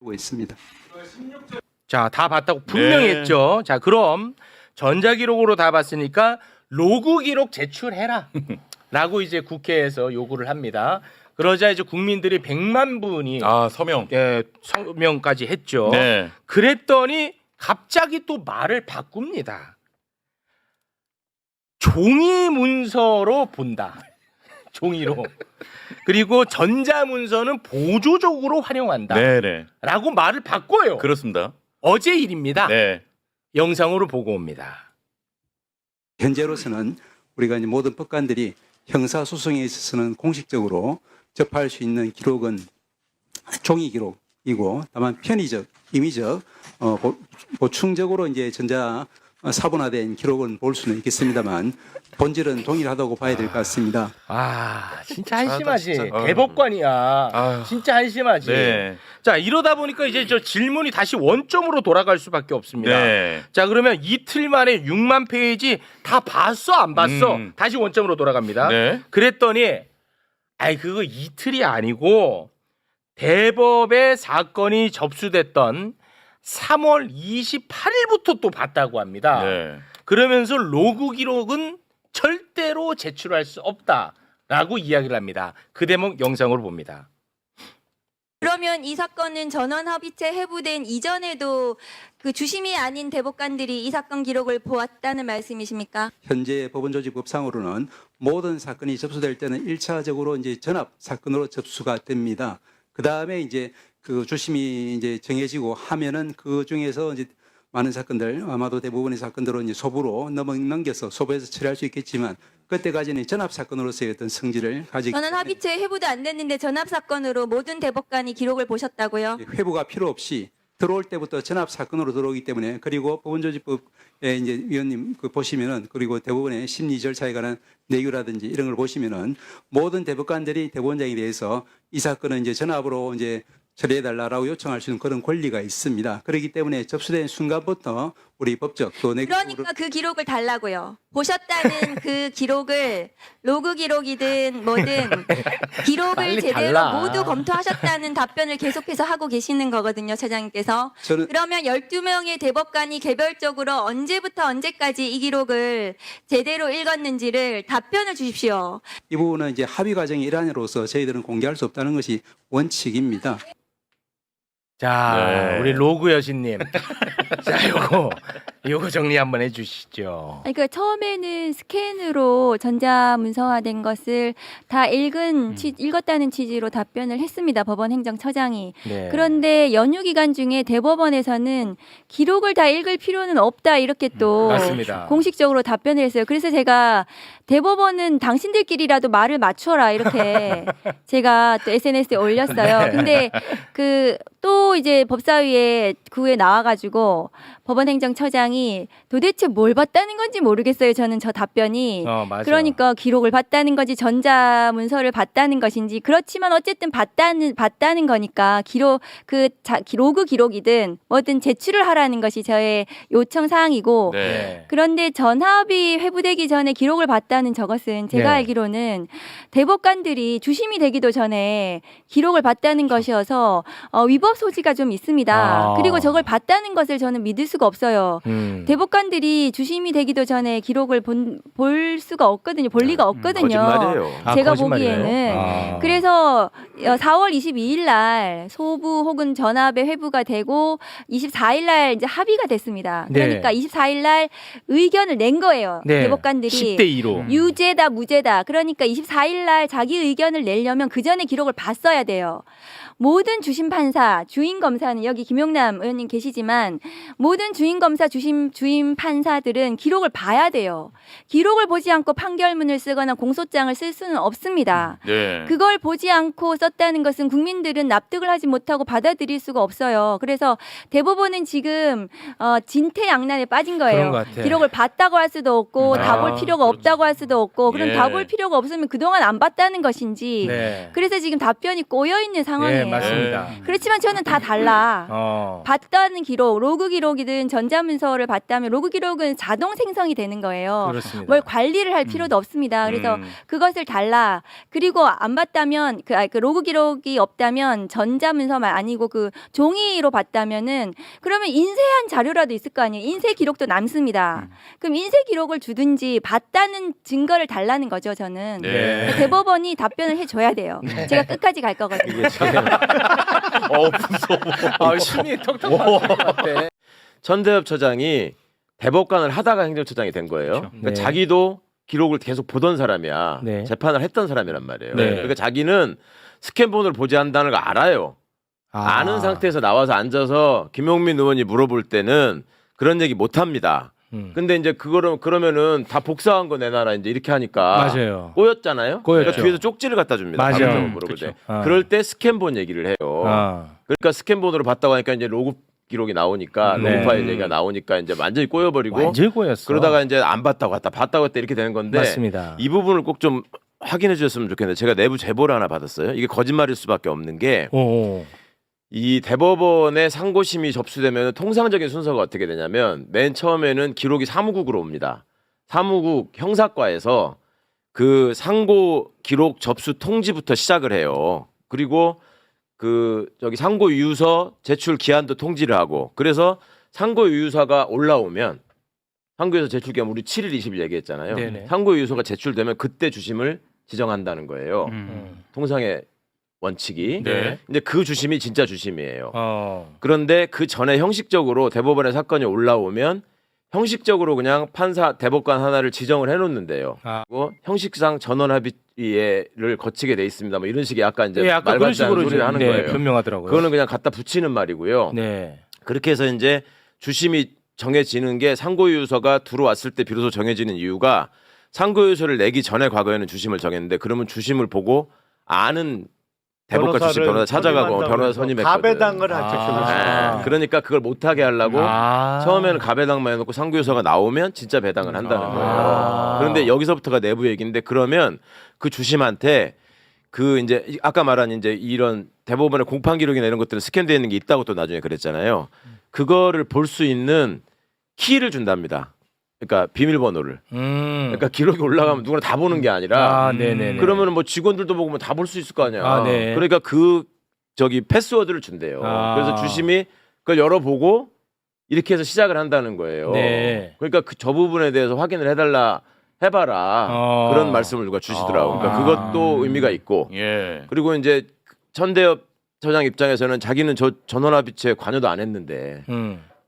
하고 있습니다. 자, 다 봤다고 분명히 네. 했죠. 자, 그럼 전자기록으로 다 봤으니까 로그 기록 제출해라. 라고 이제 국회에서 요구를 합니다. 그러자 이제 국민들이 100만 분이 서명. 서명까지 했죠. 네. 그랬더니 갑자기 또 말을 바꿉니다. 종이 문서로 본다. 종이로. 그리고 전자문서는 보조적으로 활용한다. 네네. 라고 말을 바꿔요. 그렇습니다. 어제 일입니다. 네. 영상으로 보고 옵니다. 현재로서는 우리가 이제 모든 법관들이 형사소송에 있어서는 공식적으로 접할 수 있는 기록은 종이 기록이고, 다만 편의적, 임의적, 보충적으로 이제 전자 사본화된 기록은 볼 수는 있겠습니다만 본질은 동일하다고 봐야 될 것 같습니다. 진짜 한심하지. 진짜. 대법관이야. 진짜 한심하지. 네. 자, 이러다 보니까 이제 저 질문이 다시 원점으로 돌아갈 수밖에 없습니다. 네. 자, 그러면 이틀 만에 6만 페이지 다 봤어, 안 봤어? 다시 원점으로 돌아갑니다. 네. 그랬더니 그거 이틀이 아니고 대법에 사건이 접수됐던 3월 28일부터 또 봤다고 합니다. 네. 그러면서 로그 기록은 절대로 제출할 수 없다라고 이야기를 합니다. 그 대목 영상으로 봅니다. 그러면 이 사건은 전원합의체 해부된 이전에도 그 주심이 아닌 대법관들이 이 사건 기록을 보았다는 말씀이십니까? 현재 법원조직법상으로는 모든 사건이 접수될 때는 1차적으로 이제 전압 사건으로 접수가 됩니다. 그 다음에 이제 그 주심이 이제 정해지고 하면은 그 중에서 이제 많은 사건들, 아마도 대부분의 사건들은 이제 소부로 넘겨서 소부에서 처리할 수 있겠지만 그때까지는 전압 사건으로서의 어떤 성질을 가지기 때문에 전원합의체 해부도 안 됐는데 전압 사건으로 모든 대법관이 기록을 보셨다고요? 회부가 필요 없이 들어올 때부터 전압 사건으로 들어오기 때문에, 그리고 법원조직법에 이제 위원님 그 보시면은, 그리고 대법원의 심리 절차에 관한 내규라든지 이런 걸 보시면은 모든 대법관들이 대법원장에 대해서 이 사건은 이제 전압으로 이제 처리해달라고 요청할 수 있는 그런 권리가 있습니다. 그렇기 때문에 접수된 순간부터 우리 법적 또 그러니까 그 기록을 달라고요. 보셨다는 그 기록을 로그 기록이든 뭐든 기록을 빨리 제대로 달라. 모두 검토하셨다는 답변을 계속해서 하고 계시는 거거든요, 차장님께서. 저는 그러면 12명의 대법관이 개별적으로 언제부터 언제까지 이 기록을 제대로 읽었는지를 답변을 주십시오. 이 부분은 이제 합의 과정의 일환으로서 저희들은 공개할 수 없다는 것이 원칙입니다. 자, 네. 우리 로그 여신님. 자, 요거 정리 한번 해주시죠. 그러니까 처음에는 스캔으로 전자문서화된 것을 다 읽었다는 취지로 답변을 했습니다. 법원 행정처장이. 네. 그런데 연휴 기간 중에 대법원에서는 기록을 다 읽을 필요는 없다 이렇게 또 맞습니다. 공식적으로 답변을 했어요. 그래서 제가 대법원은 당신들끼리라도 말을 맞춰라 이렇게 제가 또 SNS에 올렸어요. 근데 그 또 이제 법사위에 그 후에 나와가지고 법원행정처장이 도대체 뭘 봤다는 건지 모르겠어요. 저는 저 답변이. 맞아. 그러니까 기록을 봤다는 건지 전자문서를 봤다는 것인지, 그렇지만 어쨌든 봤다는 거니까 로그 기록이든 뭐든 제출을 하라는 것이 저의 요청 사항이고, 네. 그런데 전합이 회부되기 전에 기록을 봤다는 저것은 제가 네. 알기로는 대법관들이 주심이 되기도 전에 기록을 봤다는 것이어서 위법 소지가 좀 있습니다. 그리고 저걸 봤다는 것을 저는 믿을 수가 없어요. 대법관들이 주심이 되기도 전에 기록을 볼 수가 없거든요. 볼 리가 없거든요. 거짓말이에요. 제가 거짓말이에요? 보기에는. 그래서 4월 22일 날 소부 혹은 전압의 회부가 되고 24일 날 이제 합의가 됐습니다. 네. 그러니까 24일 날 의견을 낸 거예요. 네. 대법관들이 10대 2로. 유죄다 무죄다. 그러니까 24일 날 자기 의견을 내려면 그 전에 기록을 봤어야 돼요. 모든 주심 판사, 주임 검사는 여기 김용남 의원님 계시지만 모든 주임 검사, 주임 판사들은 기록을 봐야 돼요. 기록을 보지 않고 판결문을 쓰거나 공소장을 쓸 수는 없습니다. 네. 그걸 보지 않고 썼다는 것은 국민들은 납득을 하지 못하고 받아들일 수가 없어요. 그래서 대법원은 지금 진퇴양난에 빠진 그런 거예요. 것 같아. 기록을 봤다고 할 수도 없고 다 볼 필요가 없다고 할 수도 없고, 그럼 예. 다 볼 필요가 없으면 그동안 안 봤다는 것인지. 네. 그래서 지금 답변이 꼬여 있는 상황이에요. 아니에요. 맞습니다. 그렇지만 저는 다 달라. 봤다는 기록, 로그 기록이든 전자문서를 봤다면 로그 기록은 자동 생성이 되는 거예요. 그렇습니다. 뭘 관리를 할 필요도 없습니다. 그래서 그것을 달라. 그리고 안 봤다면 그 로그 기록이 없다면 전자문서만 아니고 그 종이로 봤다면은 그러면 인쇄한 자료라도 있을 거 아니에요. 인쇄 기록도 남습니다. 그럼 인쇄 기록을 주든지 봤다는 증거를 달라는 거죠. 저는 네. 대법원이 답변을 해줘야 돼요. 제가 끝까지 갈 거거든요. 무서워. 심이 턱턱 막힐 것 같아. 천대엽 처장이 대법관을 하다가 행정처장이 된 거예요. 그렇죠. 그러니까 네. 자기도 기록을 계속 보던 사람이야. 네. 재판을 했던 사람이란 말이에요. 네. 그러니까 자기는 스캔본을 보지 않는다는 걸 알아요. 아는 상태에서 나와서 앉아서 김용민 의원이 물어볼 때는 그런 얘기 못 합니다. 근데 이제 그러면은 다 복사한 거 내놔라 이제 이렇게 하니까 맞아요. 꼬였잖아요. 꼬였죠. 그러니까 뒤에서 쪽지를 갖다 줍니다. 맞아요. 다른 사람 물어볼 때. 그럴 때 스캔본 얘기를 해요. 그러니까 스캔본으로 봤다고 하니까 이제 로그 기록이 나오니까 네. 로그 파일 얘기가 나오니까 이제 완전히 꼬여버리고 완전히 꼬였어. 그러다가 이제 안 봤다고 봤다고 했다 이렇게 되는 건데 맞습니다. 이 부분을 꼭 좀 확인해 주셨으면 좋겠는데 제가 내부 제보를 하나 받았어요. 이게 거짓말일 수밖에 없는 게 이 대법원의 상고심이 접수되면 통상적인 순서가 어떻게 되냐면 맨 처음에는 기록이 사무국으로 옵니다. 사무국 형사과에서 그 상고 기록 접수 통지부터 시작을 해요. 그리고 그 저기 상고 유서 제출 기한도 통지를 하고 그래서 상고 유서가 올라오면 상고유서 제출 기한 우리 7일 20일 얘기했잖아요. 네네. 상고 유서가 제출되면 그때 주심을 지정한다는 거예요. 통상의 원칙이. 네. 근데 그 주심이 진짜 주심이에요. 그런데 그 전에 형식적으로 대법원의 사건이 올라오면 형식적으로 그냥 판사 대법관 하나를 지정을 해놓는데요. 그리고 형식상 전원 합의를 거치게 돼 있습니다. 뭐 이런 식의 약간 이제 예, 아까 말 그런 같지 않은 식으로 소리를 하는 거예요. 변명하더라고요. 그거는 그냥 갖다 붙이는 말이고요. 네. 그렇게 해서 이제 주심이 정해지는 게 상고유서가 들어왔을 때 비로소 정해지는 이유가 상고유서를 내기 전에 과거에는 주심을 정했는데 그러면 주심을 보고 아는 대법관 출신 변호사 찾아가고 변호사 선임했거든. 가배당을 하죠. 그러니까 그걸 못하게 하려고 처음에는 가배당만 해놓고 상고유서가 나오면 진짜 배당을 한다는 거예요. 그런데 여기서부터가 내부 얘기인데 그러면 그 주심한테 그 이제 아까 말한 이제 이런 대법원의 공판 기록이나 이런 것들은 스캔되어 있는 게 있다고 또 나중에 그랬잖아요. 그거를 볼 수 있는 키를 준답니다. 그러니까 비밀번호를. 그러니까 기록이 올라가면 누구나 다 보는 게 아니라 그러면은 뭐 직원들도 보고 다 볼 수 있을 거 아니야. 네. 그러니까 그 저기 패스워드를 준대요. 그래서 주심이 그걸 열어보고 이렇게 해서 시작을 한다는 거예요. 네. 그러니까 저 부분에 대해서 확인을 해달라 그런 말씀을 누가 주시더라고. 그러니까 그것도 의미가 있고. 예. 그리고 이제 천대엽 처장 입장에서는 자기는 저 전원합의체에 관여도 안 했는데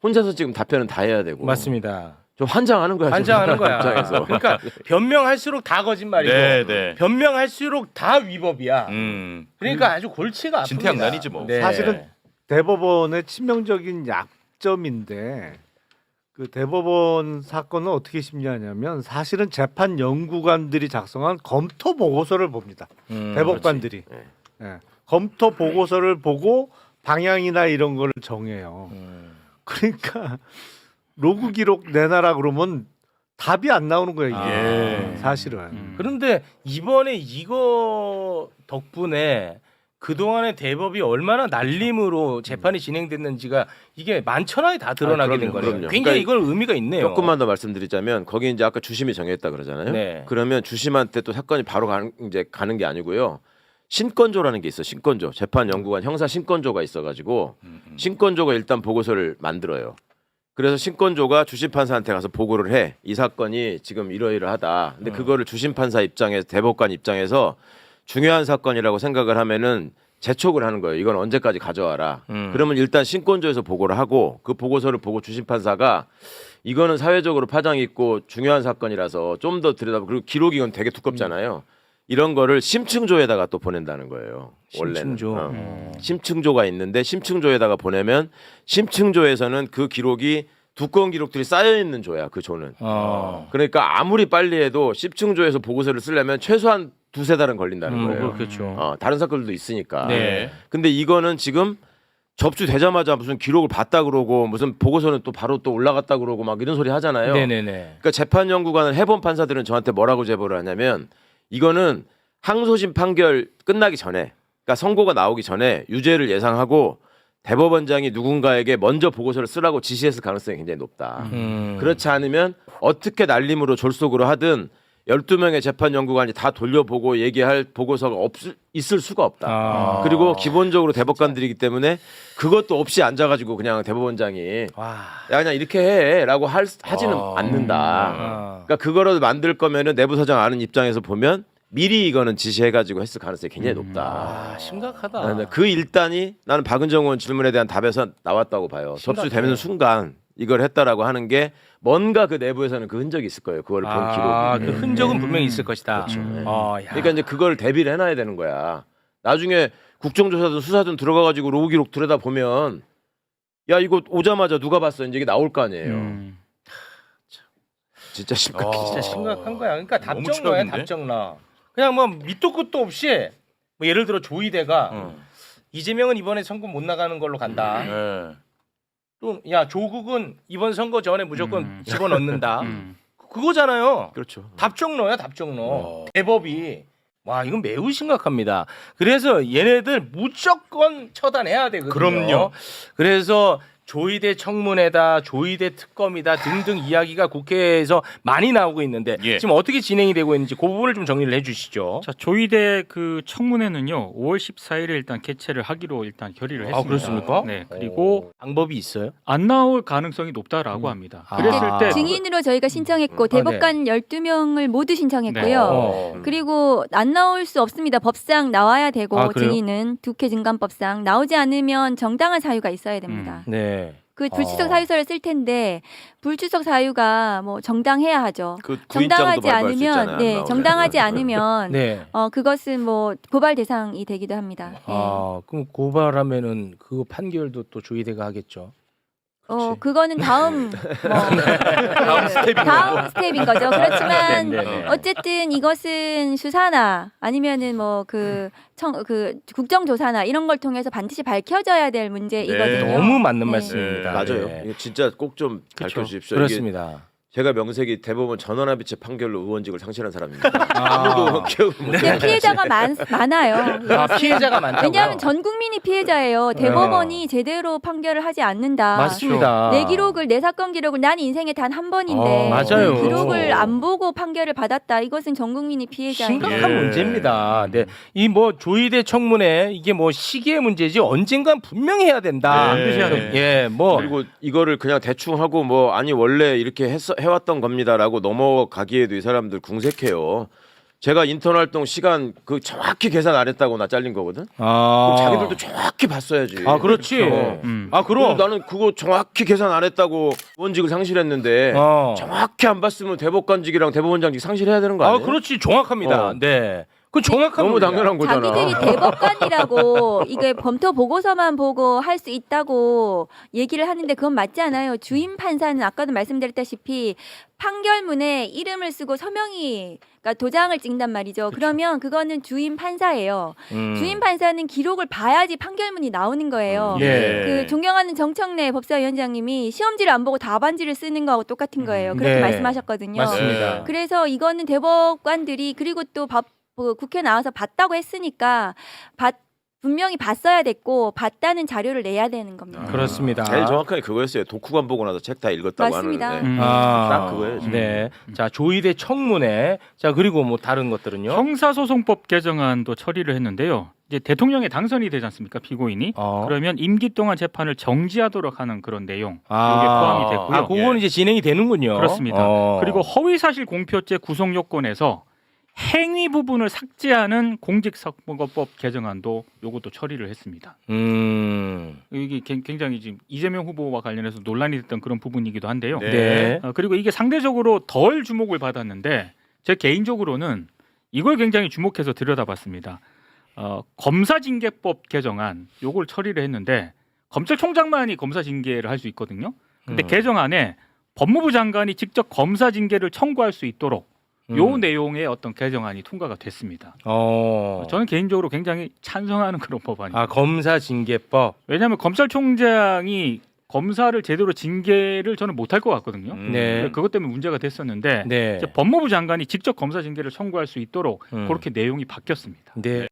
혼자서 지금 답변은 다 해야 되고. 맞습니다. 좀 환장하는 거야. 환장하는 거야. 입장에서. 그러니까 변명할수록 다 거짓말이고 변명할수록 다 위법이야. 그러니까 아주 골치가 아픕니다. 진퇴양난이지 뭐. 네. 사실은 대법원의 치명적인 약점인데 그 대법원 사건은 어떻게 심리하냐면 사실은 재판 연구관들이 작성한 검토 보고서를 봅니다. 대법관들이 예. 검토 보고서를 보고 방향이나 이런 걸 정해요. 그러니까 로그 기록 내놔라 그러면 답이 안 나오는 거예요 이게 사실은. 그런데 이번에 이거 덕분에 그동안의 대법이 얼마나 날림으로 재판이 진행됐는지가 이게 만천하에 다 드러나게 된 거예요. 그럼요. 굉장히 그러니까 이건 의미가 있네요. 조금만 더 말씀드리자면 거기 이제 아까 주심이 정했다 그러잖아요. 네. 그러면 주심한테 또 사건이 바로 가는 게 아니고요. 신권조라는 게 있어. 신권조. 재판연구관 형사 신권조가 있어가지고 신권조가 일단 보고서를 만들어요. 그래서 신권조가 주심판사한테 가서 보고를 해. 이 사건이 지금 이러이러하다. 근데 그거를 주심판사 입장에서 대법관 입장에서 중요한 사건이라고 생각을 하면은 재촉을 하는 거예요. 이건 언제까지 가져와라. 그러면 일단 신권조에서 보고를 하고 그 보고서를 보고 주심판사가 이거는 사회적으로 파장이 있고 중요한 사건이라서 좀 더 들여다보고 그리고 기록이 이건 되게 두껍잖아요. 이런 거를 심층조에다가 또 보낸다는 거예요. 심층조. 원래는. 심층조가 있는데 심층조에다가 보내면 심층조에서는 그 기록이 두꺼운 기록들이 쌓여 있는 조야. 그 조는. 그러니까 아무리 빨리 해도 심층조에서 보고서를 쓰려면 최소한 두세 달은 걸린다는 거예요. 그렇죠. 다른 사건들도 있으니까. 네. 근데 이거는 지금 접수되자마자 무슨 기록을 봤다 그러고 무슨 보고서는 또 바로 또 올라갔다 그러고 막 이런 소리 하잖아요. 네네네. 그러니까 재판연구관을 해본 판사들은 저한테 뭐라고 제보를 하냐면 이거는 항소심 판결 끝나기 전에 그러니까 선고가 나오기 전에 유죄를 예상하고 대법원장이 누군가에게 먼저 보고서를 쓰라고 지시했을 가능성이 굉장히 높다. 그렇지 않으면 어떻게 날림으로 졸속으로 하든 12명의 재판 연구관이 다 돌려보고 얘기할 보고서가 있을 수가 없다. 아. 그리고 기본적으로 대법관들이기 때문에 그것도 없이 앉아가지고 그냥 대법원장이 와. 야 그냥 이렇게 해라고 하지는 않는다. 그러니까 그거를 만들 거면은 내부 사정 아는 입장에서 보면 미리 이거는 지시해가지고 했을 가능성이 굉장히 높다. 아, 심각하다. 네, 그 일단이 나는 박은정 의원 질문에 대한 답에서 나왔다고 봐요. 접수되는 순간 이걸 했다라고 하는 게 뭔가 그 내부에서는 그 흔적이 있을 거예요. 그걸 본 기록이. 그 흔적은 분명히 있을 것이다. 그렇죠. 네. 야. 그러니까 이제 그걸 대비를 해놔야 되는 거야. 나중에 국정조사든 수사든 들어가가지고 로우 기록 들여다 보면 야 이거 오자마자 누가 봤어 이제 이게 나올 거 아니에요. 진짜 심각해. 진짜 심각한 거야. 그러니까 너무 답정너야 최악인데? 답정너. 그냥 뭐 밑도 끝도 없이 뭐 예를 들어 조이대가 이재명은 이번에 선거 못 나가는 걸로 간다. 네. 또 야 조국은 이번 선거 전에 무조건 집어넣는다. 그거잖아요. 그렇죠. 답정너야 답정너. 대법이 와 이건 매우 심각합니다. 그래서 얘네들 무조건 처단해야 되거든요. 그럼요. 그래서 조이대 청문회다, 조이대 특검이다 등등 이야기가 국회에서 많이 나오고 있는데 예. 지금 어떻게 진행이 되고 있는지 그 부분을 좀 정리를 해주시죠. 자, 조이대 그 청문회는요. 5월 14일에 일단 개최를 하기로 일단 결의를 했습니다. 아 그렇습니까? 네. 그리고 방법이 있어요? 안 나올 가능성이 높다라고 합니다. 아. 그랬을 때 증인으로 저희가 신청했고 대법관 12명을 모두 신청했고요. 그리고 안 나올 수 없습니다. 법상 나와야 되고 아, 그래요? 증인은 국회 증감법상 나오지 않으면 정당한 사유가 있어야 됩니다. 네. 그 불출석 사유서를 쓸 텐데 불출석 사유가 뭐 정당해야 하죠. 그 정당하지 구인장도 발부할 수 있잖아요, 않으면 안 네, 나오면. 정당하지 않으면 네. 그것은 뭐 고발 대상이 되기도 합니다. 예. 그럼 고발하면은 그 판결도 또 조이대가 하겠죠. 그거는 다음 다음 스텝인 거죠. 그렇지만 네. 어쨌든 이것은 수사나 아니면은 뭐 그 국정조사나 이런 걸 통해서 반드시 밝혀져야 될 문제이거든요. 너무 맞는 네. 말씀입니다. 맞아요. 네. 이거 진짜 꼭 좀 그쵸. 밝혀주십시오. 이게 그렇습니다. 제가 명색이 대법원 전원합의체 판결로 의원직을 상실한 사람입니다. 아무도 기억을 못 근데 해요. 피해자가 많아요. 피해자가 많다고요? 왜냐하면 전 국민이 피해자예요. 대법원이 제대로 판결을 하지 않는다. 맞습니다. 내 기록을 내 사건 기록을 난 인생에 단 한 번인데 맞아요. 그 기록을 안 보고 판결을 받았다. 이것은 전 국민이 피해자예요. 심각한 문제입니다. 네. 이 뭐 조이대 청문회 이게 뭐 시기의 문제지 언젠간 분명히 해야 된다. 네. 반드시 해야 됩니다. 예, 뭐 그리고 이거를 그냥 대충 하고 뭐 아니 원래 이렇게 해왔던 겁니다라고 넘어가기에도 이 사람들 궁색해요. 제가 인턴 활동 시간 그 정확히 계산 안 했다고 나 잘린 거거든. 그럼 자기들도 정확히 봤어야지. 아, 그렇지. 아, 그럼 그럼 나는 그거 정확히 계산 안 했다고 의원직을 상실했는데 정확히 안 봤으면 대법관직이랑 대법원장직 상실해야 되는 거 아니에요? 그렇지. 정확합니다. 네. 그 정확한 너무 문제야. 당연한 거잖아. 자기들이 대법관이라고 이게 검토 보고서만 보고 할 수 있다고 얘기를 하는데 그건 맞지 않아요. 주임 판사는 아까도 말씀드렸다시피 판결문에 이름을 쓰고 서명이 그러니까 도장을 찍는단 말이죠. 그러면 그거는 주임 판사예요. 주임 판사는 기록을 봐야지 판결문이 나오는 거예요. 예. 그 존경하는 정청래 법사위원장님이 시험지를 안 보고 답안지를 쓰는 거하고 똑같은 거예요. 그렇게 네. 말씀하셨거든요. 맞습니다. 그래서 이거는 대법관들이 그리고 또 국회 나와서 봤다고 했으니까 분명히 봤어야 됐고 봤다는 자료를 내야 되는 겁니다. 그렇습니다. 제일 정확하게 그거였어요. 독후감 보고 나서 책 다 읽었다고 맞습니다. 하는. 네. 딱 그거예요. 지금. 네. 자, 조이대 청문회. 자, 그리고 뭐 다른 것들은요? 형사소송법 개정안도 처리를 했는데요. 이제 대통령에 당선이 되지 않습니까? 피고인이. 그러면 임기 동안 재판을 정지하도록 하는 그런 내용. 이게 포함이 됐고요. 아, 그건 이제 진행이 되는군요. 그렇습니다. 그리고 허위사실 공표죄 구성 요건에서 행위 부분을 삭제하는 공직선거법 개정안도 요것도 처리를 했습니다. 이게 굉장히 지금 이재명 후보와 관련해서 논란이 됐던 그런 부분이기도 한데요. 네. 그리고 이게 상대적으로 덜 주목을 받았는데 제 개인적으로는 이걸 굉장히 주목해서 들여다봤습니다. 검사징계법 개정안 요걸 처리를 했는데 검찰총장만이 검사징계를 할 수 있거든요. 근데 개정안에 법무부 장관이 직접 검사징계를 청구할 수 있도록 요 내용의 어떤 개정안이 통과가 됐습니다. 저는 개인적으로 굉장히 찬성하는 그런 법안이에요. 아, 검사징계법. 왜냐하면 검찰총장이 검사를 제대로 징계를 저는 못할 것 같거든요. 네. 그것 때문에 문제가 됐었는데 네. 이제 법무부 장관이 직접 검사 징계를 청구할 수 있도록 그렇게 내용이 바뀌었습니다. 네.